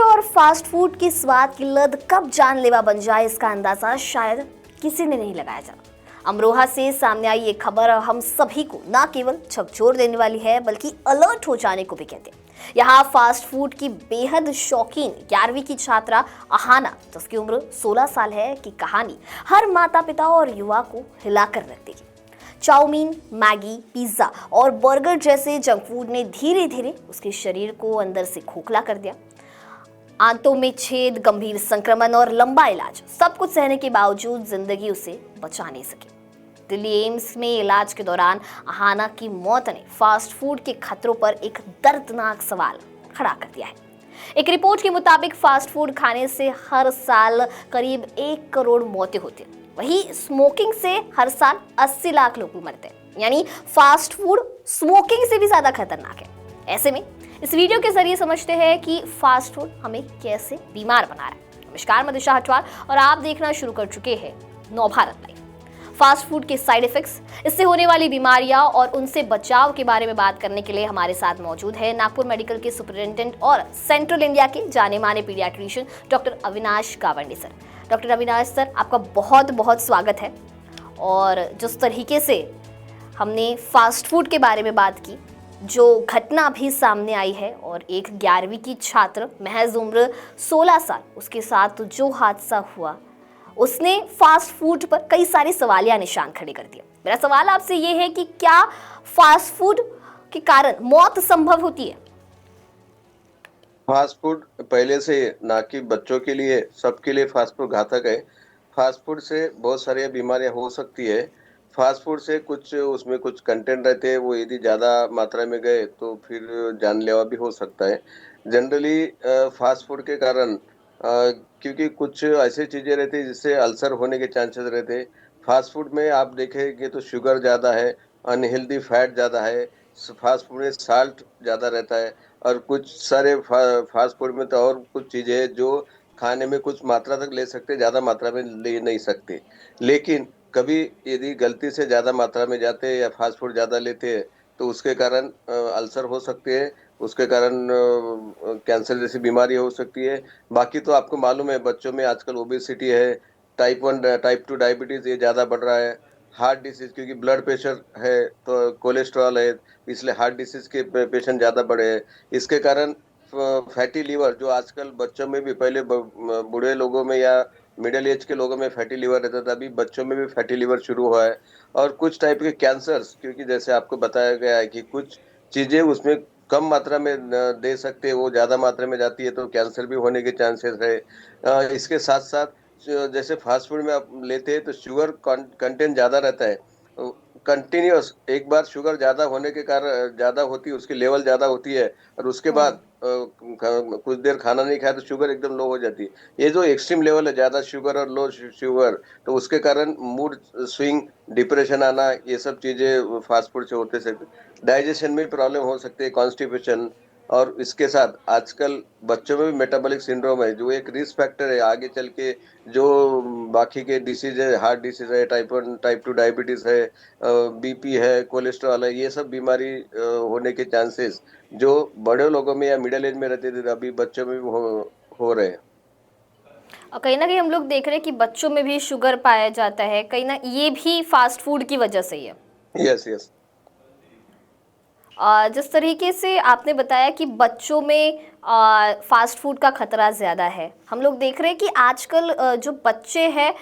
और fast food की स्वाद की लत कब जानलेवा बन जाए इसका अंदाजा शायद किसी ने नहीं लगाया जाना। अमरोहा से सामने आई ये खबर हम सभी को न केवल झकझोर देने वाली है बल्कि अलर्ट हो जाने को भी कहते हैं। यहाँ फास्ट फूड की बेहद शौकीन 11वीं की छात्रा अहाना, जिसकी उम्र 16 साल है, की कहानी हर माता पिता और युवा को हिलाकर रख देगी। चाउमीन, मैगी, पिज्जा और बर्गर जैसे जंक फूड ने धीरे धीरे उसके शरीर को अंदर से खोखला कर दिया। आंतों में छेद, गंभीर संक्रमण और लंबा इलाज, सब कुछ सहने के बावजूद जिंदगी उसे बचा नहीं सकी। दिल्ली एम्स में इलाज के दौरान अहाना की मौत ने फास्ट फूड के खतरों पर एक दर्दनाक सवाल खड़ा कर दिया है। एक रिपोर्ट के मुताबिक फास्ट फूड खाने से हर साल करीब 1 करोड़ मौतें होती हैं। वहीं स्मोकिंग से हर साल 80 लाख लोग मरते हैं। यानी फास्ट फूड स्मोकिंग से भी ज्यादा खतरनाक है। ऐसे में इस वीडियो के जरिए समझते हैं कि फास्ट फूड हमें कैसे बीमार बना रहा है। नमस्कार, मैं दिशा हटवाल और आप देखना शुरू कर चुके हैं नवभारत लाइव। फास्ट फूड के साइड इफेक्ट्स, इससे होने वाली बीमारियां और उनसे बचाव के बारे में बात करने के लिए हमारे साथ मौजूद है नागपुर मेडिकल के सुपरिटेंडेंट और सेंट्रल इंडिया के जाने माने paediatrician doctor Avinash Gawande sir. Doctor Avinash sir, आपका बहुत बहुत स्वागत है। और जिस तरीके से हमने फास्ट फूड के बारे में बात की, जो घटना भी सामने आई है और एक 11वीं की छात्र महज उम्र 16 साल, उसके साथ जो हादसा हुआ उसने फास्ट फूड पर कई सारे सवालिया निशान खड़े कर दिए। मेरा सवाल आपसे ये है कि क्या फास्ट फूड के कारण मौत संभव होती है? फास्ट फूड पहले से ना कि बच्चों के लिए, सबके लिए फास्ट फूड घातक है। फास्ट फूड से बहुत सारी बीमारियां हो सकती है। फास्ट फूड से कुछ उसमें कुछ कंटेंट रहते हैं, वो यदि ज़्यादा मात्रा में गए तो फिर जानलेवा भी हो सकता है। जनरली फास्ट फूड के कारण क्योंकि कुछ ऐसी चीज़ें रहती है जिससे अल्सर होने के चांसेस रहते हैं। फास्ट फूड में आप देखेंगे तो शुगर ज़्यादा है, अनहेल्दी फैट ज़्यादा है, फास्ट फूड में साल्ट ज़्यादा रहता है और कुछ सारे फास्ट फूड में तो और कुछ चीज़ें हैं जो खाने में कुछ मात्रा तक ले सकते, ज़्यादा मात्रा में ले नहीं सकते। लेकिन कभी यदि गलती से ज़्यादा मात्रा में जाते हैं या फास्ट फूड ज़्यादा लेते हैं तो उसके कारण अल्सर हो सकते हैं, उसके कारण कैंसर जैसी बीमारी हो सकती है। बाकी तो आपको मालूम है बच्चों में आजकल ओबेसिटी है, टाइप 1 टाइप 2 डायबिटीज़ ये ज़्यादा बढ़ रहा है। हार्ट डिसीज़, क्योंकि ब्लड प्रेशर है तो कोलेस्ट्रॉल है, इसलिए हार्ट डिसीज़ के पेशेंट ज़्यादा बढ़े हैं। इसके कारण फैटी लीवर जो आजकल बच्चों में भी, पहले बूढ़े लोगों में या मिडिल एज के लोगों में फैटी लीवर रहता था, अभी बच्चों में भी फैटी लीवर शुरू हुआ है। और कुछ टाइप के कैंसर्स, क्योंकि जैसे आपको बताया गया है कि कुछ चीज़ें उसमें कम मात्रा में दे सकते हैं, वो ज़्यादा मात्रा में जाती है तो कैंसर भी होने के चांसेस है। इसके साथ साथ जैसे फास्ट फूड में आप लेते हैं तो शुगर कंटेंट ज़्यादा रहता है। कंटिन्यूअस एक बार शुगर ज़्यादा होने के कारण, ज़्यादा होती है, उसकी लेवल ज़्यादा होती है और उसके बाद कुछ देर खाना नहीं खाया तो शुगर एकदम लो हो जाती है। ये जो एक्सट्रीम लेवल है, ज़्यादा शुगर और लो शुगर, तो उसके कारण मूड स्विंग, डिप्रेशन आना, ये सब चीज़ें फास्ट फूड से होते सकते। डाइजेशन में प्रॉब्लम हो सकती है, कॉन्स्टिपेशन। और इसके साथ आजकल बच्चों में भी मेटाबॉलिक सिंड्रोम है जो एक रिस्क फैक्टर है आगे चल के, जो बाकी के डिसीज है, हार्ट डिसीज है, टाइप 1 टाइप 2 डायबिटीज है, बीपी है, कोलेस्ट्रॉल है, ये सब बीमारी होने के चांसेस जो बड़े लोगों में या मिडिल एज में रहते थे अभी बच्चों में भी हो रहे हैं। और कहीं ना कहीं हम लोग देख रहे हैं कि बच्चों में भी शुगर पाया जाता है, कहीं ना ये भी फास्ट फूड की वजह से ही है। Yes yes. जिस तरीके से आपने बताया कि बच्चों में फास्ट फूड का खतरा ज़्यादा है, हम लोग देख रहे हैं कि आजकल जो बच्चे हैं,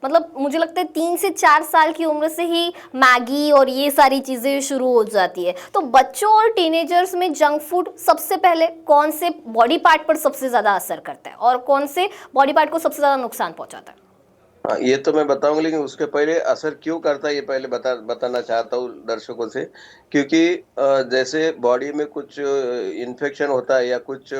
मतलब मुझे लगता है 3 से 4 साल की उम्र से ही मैगी और ये सारी चीज़ें शुरू हो जाती है। तो बच्चों और टीनेजर्स में जंक फूड सबसे पहले कौन से बॉडी पार्ट पर सबसे ज़्यादा असर करता है और कौन से बॉडी पार्ट को सबसे ज़्यादा नुकसान पहुंचाता है? हाँ, ये तो मैं बताऊंगा, लेकिन उसके पहले असर क्यों करता है ये पहले बताना चाहता हूँ दर्शकों से। क्योंकि जैसे बॉडी में कुछ इन्फेक्शन होता है या कुछ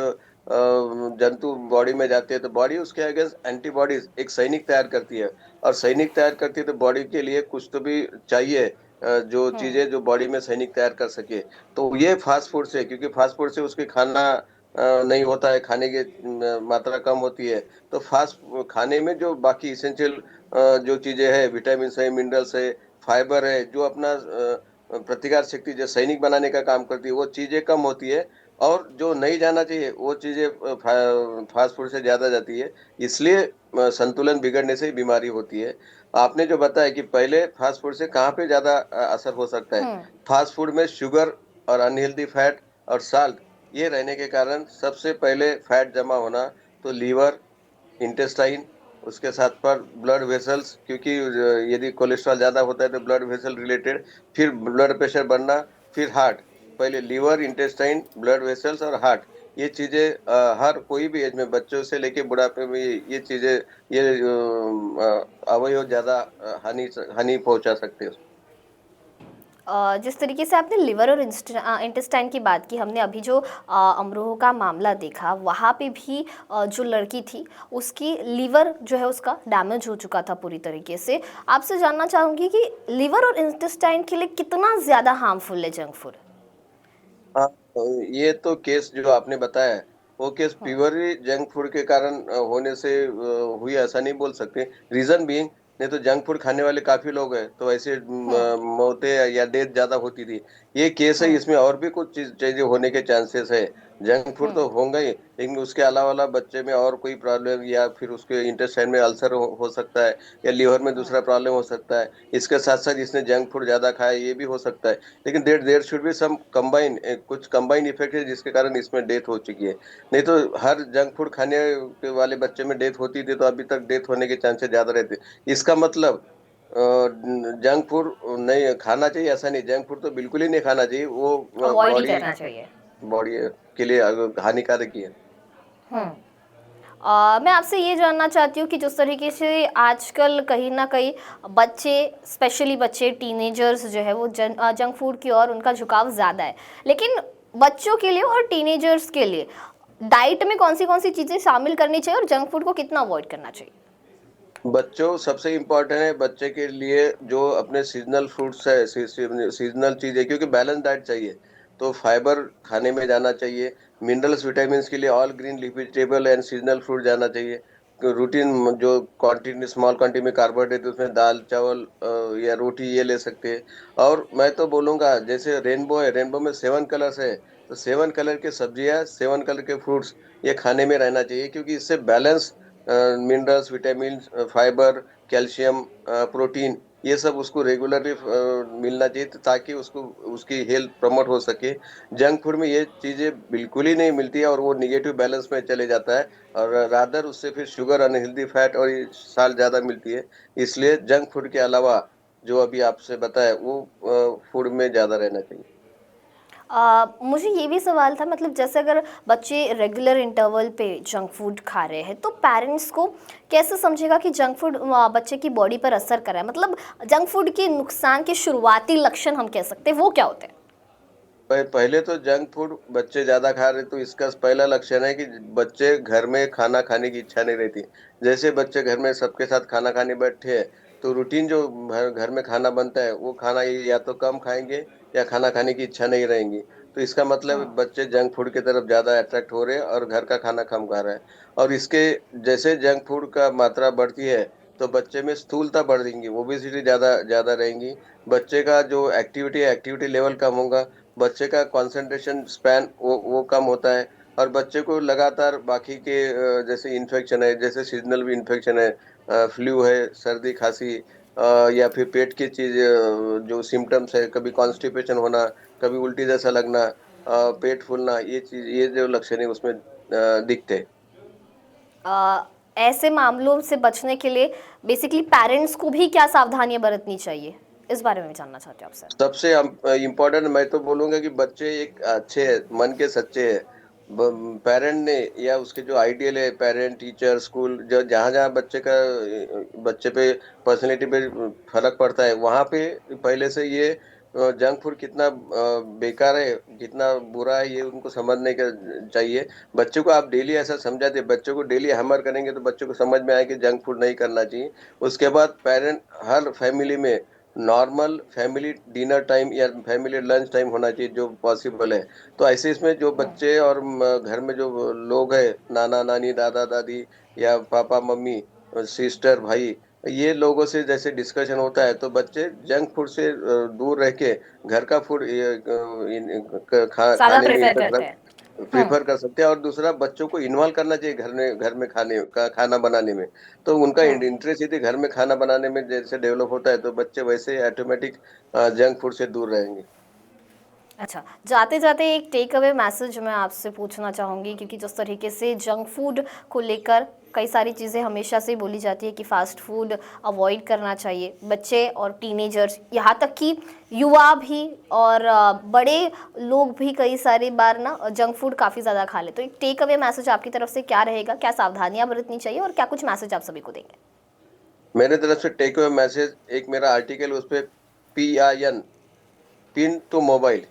जंतु बॉडी में जाते हैं तो बॉडी उसके अगेंस्ट एंटीबॉडीज एक सैनिक तैयार करती है। और सैनिक तैयार करती है तो बॉडी के लिए कुछ तो भी चाहिए, जो हम्म। चीजें जो बॉडी में सैनिक तैयार कर सके। तो ये फास्ट फूड से, क्योंकि फास्ट फूड से उसके खाना नहीं होता है, खाने की मात्रा कम होती है। तो फास्ट खाने में जो बाकी इसेंशियल जो चीजें हैं, विटामिन है, मिनरल्स है, फाइबर है, जो अपना प्रतिकार शक्ति जो सैनिक बनाने का काम करती है, वो चीजें कम होती है। और जो नहीं जाना चाहिए वो चीज़ें फास्ट फूड से ज़्यादा जाती है, इसलिए संतुलन बिगड़ने से ही बीमारी होती है। आपने जो बताया कि पहले फास्ट फूड से कहाँ पे ज़्यादा असर हो सकता है, हम्म। फास्ट फूड में शुगर और अनहेल्दी फैट और साल्ट ये रहने के कारण सबसे पहले फैट जमा होना, तो लीवर, इंटेस्टाइन, उसके साथ पर ब्लड वेसल्स, क्योंकि यदि कोलेस्ट्रॉल ज़्यादा होता है तो ब्लड वेसल रिलेटेड, फिर ब्लड प्रेशर बढ़ना, फिर हार्ट। पहले लीवर, इंटेस्टाइन, ब्लड वेसल्स और हार्ट, ये चीज़ें हर कोई भी एज में, बच्चों से लेके बुढ़ापे में ये चीज़ें, ये अवयव ज़्यादा हानि हानि पहुंचा सकते हैं। जिस तरीके से आपने लिवर और इंटेस्टाइन की बात की, हमने अभी जो अमरोह का मामला देखा वहाँ पे भी जो लड़की थी उसकी लिवर जो है उसका डैमेज हो चुका था पूरी तरीके से। आपसे जानना चाहूँगी कि लिवर और इंटेस्टाइन के लिए कितना ज़्यादा हार्मफुल है जंक फूड? हाँ, तो ये तो केस जो आपने बताया है, वो केस हम्म। प्योरली जंक फूड के कारण होने से हुई, ऐसा नहीं बोल सकते। रीजन बीइंग, नहीं तो जंक फूड खाने वाले काफी लोग हैं, तो ऐसे हम्म। मौतें या डेथ ज्यादा होती थी। ये केस है, हम्म। इसमें और भी कुछ चीजें होने के चांसेस है। जंक फूड हम्म। तो होंगे ही, लेकिन उसके अलावा वाला बच्चे में और कोई प्रॉब्लम, या फिर उसके इंटेस्टाइन में अल्सर हो सकता है, या लीवर में हम्म। दूसरा प्रॉब्लम हो सकता है। इसके साथ साथ जिसने जंक फूड ज्यादा खाया ये भी हो सकता है। लेकिन there there should be some combine, कुछ कंबाइन इफेक्ट है जिसके कारण इसमें डेथ हो चुकी है। नहीं तो हर जंक फूड खाने के वाले बच्चे में डेथ होती थी, तो अभी तक डेथ होने के चांसेस ज्यादा रहते। इसका मतलब जंक फूड नहीं खाना चाहिए ऐसा नहीं, जंक फूड तो बिल्कुल ही नहीं खाना चाहिए, वो अवॉइड ही बॉडी करना चाहिए। बॉडी के लिए हानिकारक ही है। हम्म। मैं आपसे ये जानना चाहती हूँ कि जिस तरीके से आजकल कहीं ना कहीं बच्चे, स्पेशली बच्चे टीनेजर्स जो है वो जंक फूड की ओर उनका झुकाव ज़्यादा है, लेकिन बच्चों के लिए और टीनेजर्स के लिए डाइट में कौन सी चीज़ें शामिल करनी चाहिए और जंक फूड को कितना अवॉइड करना चाहिए? बच्चों सबसे इम्पोर्टेंट है, बच्चे के लिए जो अपने सीजनल फ्रूट्स है, सीजनल चीजें, क्योंकि बैलेंस डाइट चाहिए, तो फाइबर खाने में जाना चाहिए। मिनरल्स विटामिन्स के लिए all green leafy vegetable and seasonal fruit जाना चाहिए। रूटीन जो क्वांटिटी, स्मॉल क्वांटिटी में कार्बोहाइड्रेट, उसमें दाल चावल या रोटी ये ले सकते हैं। और मैं तो बोलूंगा, जैसे रेनबो है, रेनबो में 7 कलर्स है, तो 7 कलर के सब्जियां, 7 कलर के फ्रूट्स ये खाने में रहना चाहिए, क्योंकि इससे balance minerals, vitamin, fibre, calcium, protein, ये सब उसको रेगुलरली मिलना चाहिए, ताकि उसको उसकी हेल्थ प्रमोट हो सके। जंक फूड में ये चीजें बिल्कुल ही नहीं मिलती है, और वो निगेटिव बैलेंस में चले जाता है, और रादर उससे फिर शुगर, अनहेल्दी फैट और ये साल ज्यादा मिलती है। इसलिए जंक फूड के अलावा जो अभी आपसे बताया वो फूड में ज्यादा रहना चाहिए। मुझे ये भी सवाल था, मतलब जैसे अगर बच्चे रेगुलर इंटरवल पे जंक फूड खा रहे हैं तो पेरेंट्स को कैसे समझेगा कि जंक फूड बच्चे की बॉडी पर असर कर रहा है? मतलब जंक फूड के नुकसान के शुरुआती लक्षण हम कह सकते हैं वो क्या होते हैं? पहले तो जंक फूड बच्चे ज्यादा खा रहे, तो इसका पहला लक्षण है कि बच्चे घर में खाना खाने की इच्छा नहीं रहती। जैसे बच्चे घर में सबके साथ खाना खाने बैठे हैं, तो रूटीन जो घर में खाना बनता है वो खाना ये या तो कम खाएंगे, या खाना खाने की इच्छा नहीं रहेंगी। तो इसका मतलब हम्म। बच्चे जंक फूड की तरफ ज्यादा अट्रैक्ट हो रहे हैं, और घर का खाना कम खा रहे हैं। और इसके जैसे जंक फूड का मात्रा बढ़ती है, तो बच्चे में स्थूलता बढ़ जाएंगी, ओबेसिटी ज्यादा ज्यादा रहेंगी। बच्चे का जो एक्टिविटी लेवल कम होगा, बच्चे का कंसंट्रेशन स्पैन वो कम होता है। और बच्चे को लगातार बाकी के जैसे इन्फेक्शन है, जैसे सीजनल भी इन्फेक्शन है, फ्लू है, सर्दी खांसी, या फिर पेट की चीज, जो सिम्टम्स है, कभी कॉन्स्टिपेशन होना, कभी उल्टी जैसा लगना, पेट फूलना, ये चीज, ये जो लक्षण है उसमें दिखते हैं। अ, ऐसे मामलों से बचने के लिए बेसिकली पेरेंट्स को भी क्या सावधानियां बरतनी चाहिए, इस बारे में जानना चाहते हो आपसे। सबसे इम्पोर्टेंट मैं तो बोलूंगा कि बच्चे एक अच्छे हैं, मन के सच्चे हैं। पेरेंट ने, या उसके जो आइडियल है, पेरेंट, टीचर, स्कूल, जो जहाँ जहाँ बच्चे पे पर्सनैलिटी पे फर्क पड़ता है, वहां पे पहले से ये जंक फूड कितना बेकार है, कितना बुरा है, ये उनको समझने का चाहिए। बच्चों को आप डेली ऐसा समझाते, बच्चों को डेली हैमर करेंगे, तो बच्चों को समझ में आए कि जंक फूड नहीं करना चाहिए। उसके बाद पेरेंट, हर फैमिली में नॉर्मल फैमिली डिनर टाइम या फैमिली लंच टाइम होना चाहिए जो पॉसिबल है। तो ऐसे इसमें जो बच्चे और घर में जो लोग हैं, नाना नानी, दादा दादी, या पापा मम्मी, सिस्टर भाई, ये लोगों से जैसे डिस्कशन होता है, तो बच्चे जंक फूड से दूर रह के घर का फूड ज़्यादा खाने में प्रेफर इंटरेस्ट करते हैं। प्रेफ़र कर सकते हैं और दूसरा बच्चों को इन्वॉल्व करना चाहिए घर में खाना बनाने में। तो उनका हम्म। इंटरेस्ट यदि घर में खाना बनाने में जैसे डेवलप होता है, तो बच्चे वैसे ऑटोमेटिक जंक फूड से दूर रहेंगे। अच्छा, जाते-जाते एक टेक अवे मैसेज मैं आपसे पूछना चाहूँगी, क्योंकि जिस तरीके से जंक फूड को लेकर कई सारी चीज़ें हमेशा से बोली जाती है कि फ़ास्ट फूड अवॉइड करना चाहिए। बच्चे और टीनेजर्स, यहाँ तक कि युवा भी और बड़े लोग भी कई सारी बार ना जंक फूड काफ़ी ज़्यादा खा लें। तो एक टेक अवे मैसेज आपकी तरफ से क्या रहेगा? क्या सावधानियाँ बरतनी चाहिए और क्या कुछ मैसेज आप सभी को देंगे? मेरे तरफ से टेक अवे मैसेज, एक मेरा आर्टिकल उसपे PIN, pin to mobile.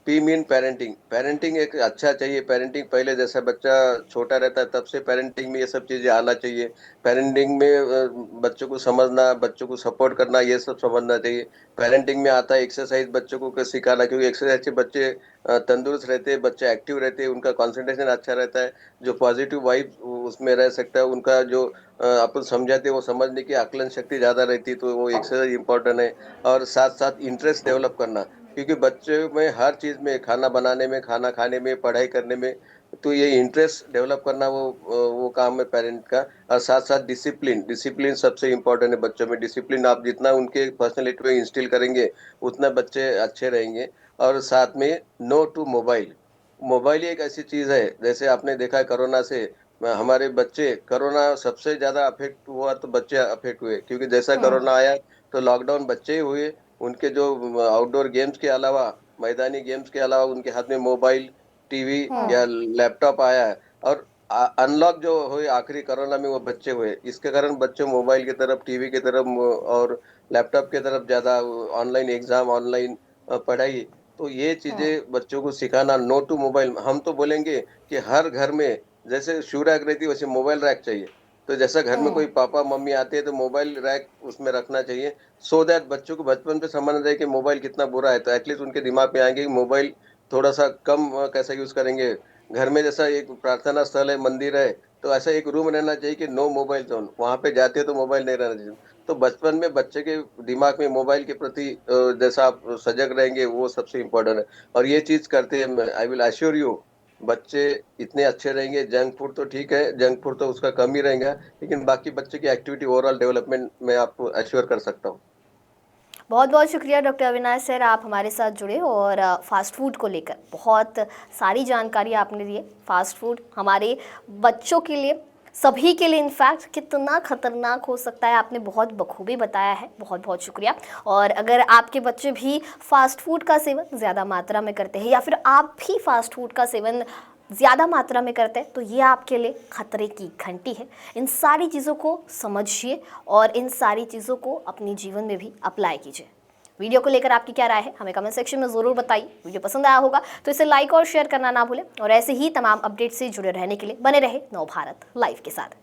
P mean parenting. Parenting एक अच्छा चाहिए। पेरेंटिंग पहले जैसा बच्चा छोटा रहता है तब से पेरेंटिंग में ये सब चीज़ें आना चाहिए। पेरेंटिंग में बच्चों को समझना, बच्चों को सपोर्ट करना, ये सब समझना चाहिए। पेरेंटिंग में आता है एक्सरसाइज बच्चों को सिखाना, क्योंकि एक्सरसाइज से बच्चे तंदुरुस्त रहते हैं, बच्चे एक्टिव रहते हैं, उनका कंसंट्रेशन अच्छा रहता है, जो पॉजिटिव वाइब उसमें रह सकता है, उनका जो अपन समझाते हैं वो समझने की आकलन शक्ति ज़्यादा रहती है, तो वो एक्सरसाइज इंपॉर्टेंट है। और साथ-साथ इंटरेस्ट डेवलप करना, क्योंकि बच्चे में हर चीज़ में, खाना बनाने में, खाना खाने में, पढ़ाई करने में, तो ये इंटरेस्ट डेवलप करना वो काम है पेरेंट का। और साथ-साथ डिसिप्लिन, डिसिप्लिन सबसे इम्पोर्टेंट है बच्चों में। डिसिप्लिन आप जितना उनके पर्सनैलिटी में इंस्टिल करेंगे, उतना बच्चे अच्छे रहेंगे। और साथ में नो टू मोबाइल। मोबाइल ही एक ऐसी चीज़ है, जैसे आपने देखा है कोरोना से हमारे बच्चे, कोरोना सबसे ज़्यादा अफ़ेक्ट हुआ तो बच्चे अफ़ेक्ट हुए, क्योंकि जैसा हुँ, कोरोना आया तो लॉकडाउन बच्चे ही हुए। उनके जो आउटडोर गेम्स के अलावा, मैदानी गेम्स के अलावा उनके हाथ में मोबाइल, टीवी या हुँ, लैपटॉप आया है। और अनलॉक जो हुए आखिरी कोरोना में वो बच्चे हुए। इसके कारण बच्चे मोबाइल की तरफ, टीवी की तरफ और लैपटॉप की तरफ ज़्यादा, ऑनलाइन एग्ज़ाम, ऑनलाइन पढ़ाई, तो ये हुँ, चीज़ें बच्चों को सिखाना, नो टू मोबाइल। हम तो बोलेंगे कि हर घर में जैसे शू रैक रहती है वैसे मोबाइल रैक चाहिए। तो जैसा घर में हुँ। कोई पापा-मम्मी आते हैं तो मोबाइल रैक उसमें रखना चाहिए, सो दैट बच्चों को बचपन से समझना चाहिए कि मोबाइल कितना बुरा है, तो एटलीस्ट उनके दिमाग में आएँगे कि मोबाइल थोड़ा-सा कम कैसा यूज़ करेंगे। घर में जैसा एक प्रार्थना स्थल है, मंदिर है, तो ऐसा एक रूम रहना चाहिए कि नो मोबाइल ज़ोन, वहाँ पे जाते हैं तो मोबाइल नहीं रहना चाहिए। तो बचपन में बच्चे के दिमाग में मोबाइल के प्रति जैसा आप सजग रहेंगे वो सबसे इम्पोर्टेंट है। और ये चीज़ करते हैं, मैं आई विल एश्योर यू, बच्चे इतने अच्छे रहेंगे। जंक फूड तो ठीक है, जंक फूड तो उसका कम ही रहेगा, लेकिन बाकी बच्चे की एक्टिविटी ओवरऑल डेवलपमेंट मैं आपको एश्योर कर सकता हूँ। बहुत-बहुत शुक्रिया डॉक्टर अविनाश सर, आप हमारे साथ जुड़े और फ़ास्ट फ़ूड को लेकर बहुत सारी जानकारी आपने दी है। फ़ास्ट फ़ूड हमारे बच्चों के लिए, सभी के लिए इनफैक्ट कितना खतरनाक हो सकता है, आपने बहुत बखूबी बताया है। बहुत-बहुत शुक्रिया। और अगर आपके बच्चे भी फ़ास्ट फ़ूड का सेवन ज़्यादा मात्रा में करते हैं या फिर आप भी फ़ास्ट फ़ूड का सेवन ज़्यादा मात्रा में करते हैं, तो ये आपके लिए खतरे की घंटी है। इन सारी चीज़ों को समझिए और इन सारी चीज़ों को अपने जीवन में भी अप्लाई कीजिए। वीडियो को लेकर आपकी क्या राय है, हमें कमेंट सेक्शन में ज़रूर बताइए। वीडियो पसंद आया होगा तो इसे लाइक और शेयर करना ना भूलें और ऐसे ही तमाम अपडेट से जुड़े रहने के लिए बने रहे नव भारत लाइव के साथ।